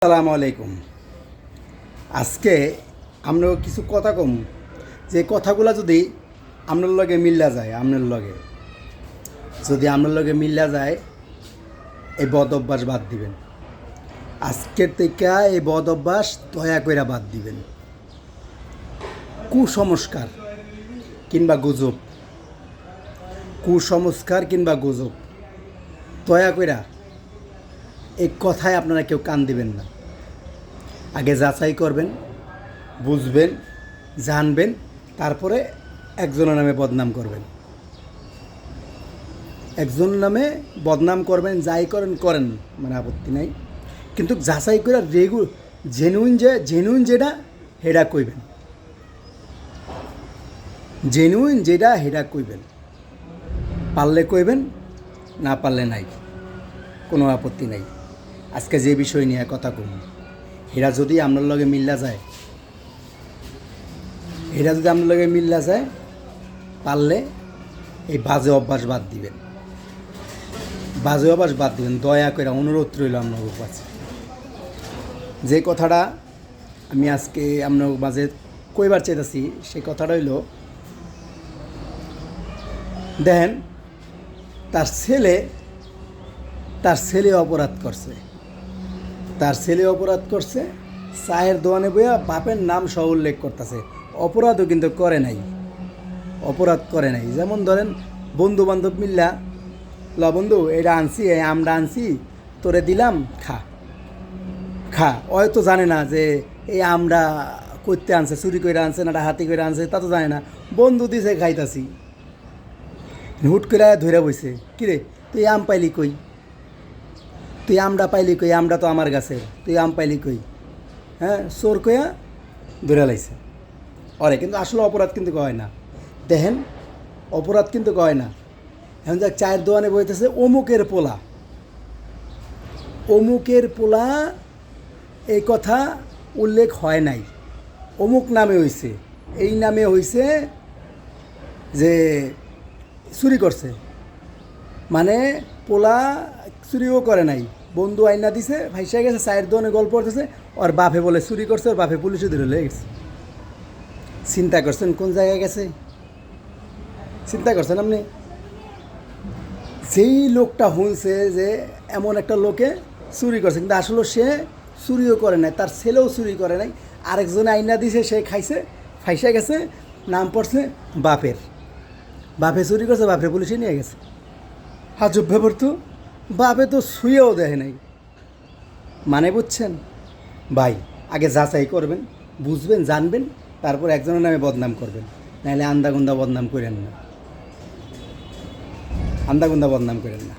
আসসালামু আলাইকুম। আজকে আমরা কিছু কথা কম, যে কথাগুলো যদি আপনার লগে মিল্লা যায়, আপনার লগে মিল্লা যায়, এই বদ অভ্যাস বাদ দিবেন। আজকের থেকে এই বদ অভ্যাস দয়া করে বাদ দিবেন। কুসংস্কার কিংবা গুজব, দয়া করে এই কথায় আপনারা কেউ কান দিবেন না। আগে যাচাই করবেন, বুঝবেন, জানবেন, তারপরে একজনের নামে বদনাম করবেন। যাই করেন, মানে আপত্তি নাই, কিন্তু যাচাই করে জেনুইন যেটা হেডা কইবেন। পারলে কইবেন, না পারলে নাই, কোনো আপত্তি নাই। আজকে যে বিষয় নিয়ে কথা কম, এরা যদি আপনার লগে মিল্লা যায়, পারলে এই বাজে অভ্যাস বাদ দিবেন। দয়া করে অনুরোধ রইল আপনার কাছে। যে কথাটা আমি আজকে আপনার মাঝে কইবার চাইতেছি, সেই কথাটা হইল, দেখেন, তার ছেলে অপরাধ করছে, চায়ের দোকানে বইয়া বাপের নাম সহ উল্লেখ করতেছে। অপরাধও কিন্তু করে নাই। যেমন ধরেন, বন্ধু বান্ধব মিল্লা, বন্ধু এটা আনছি, এই আমটা আনছি, তোরে দিলাম, খা। হয়তো জানে না যে এই আমরা করতে আনছে, চুরি করে আনছে না হাতি করে আনছে, তা তো জানে না। বন্ধু দিছে, খাইতাছি, হুট করে ধরে বইছে, কিরে তুই আম পাইলি কই, তুই আমটা পাইলি কই, আমটা তো আমার গাছে, তুই আম পাইলি কই, হ্যাঁ, চোর কইয়া ধরে লাইছে অরে। কিন্তু আসলে অপরাধ কিন্তু কয় না। দেখেন, অপরাধ কিন্তু কয় না। এখন যাক চায়ের দোকানে বইতেছে, অমুকের পোলা, এই কথা উল্লেখ হয় নাই, অমুক নামে হইছে, এই নামে হইছে যে চুরি করছে, মানে পোলা চুরিও করে নাই, বন্ধু আইনা দিছে, ভাইসা গেছে, চায়ের দোকানে গল্প করতেছে, ওর বাপে বলে চুরি করছে, ওর বাপে পুলিশে ধরে লয়ে গেছে। চিন্তা করছেন কোন জায়গায় গেছে? চিন্তা করছেন আপনি? যেই লোকটা শুনছে যে এমন একটা লোকে চুরি করছে, কিন্তু আসলে সে চুরিও করে নাই, তার ছেলেও চুরি করে নাই, আরেকজনে আইনা দিছে, সে খাইছে, ফাইসা গেছে, নাম পড়ছে বাপে চুরি করছে, বাপে পুলিশে নিয়ে গেছে। হাজব ব্যাপার তো, বাপে তো শুয়েও দেখে নাই। মানে বুঝছেন ভাই? আগে যাচাই করবেন, বুঝবেন, জানবেন, তারপর একজনের নামে বদনাম করবেন। নাহলে আন্দাগুন্দা বদনাম করেন না।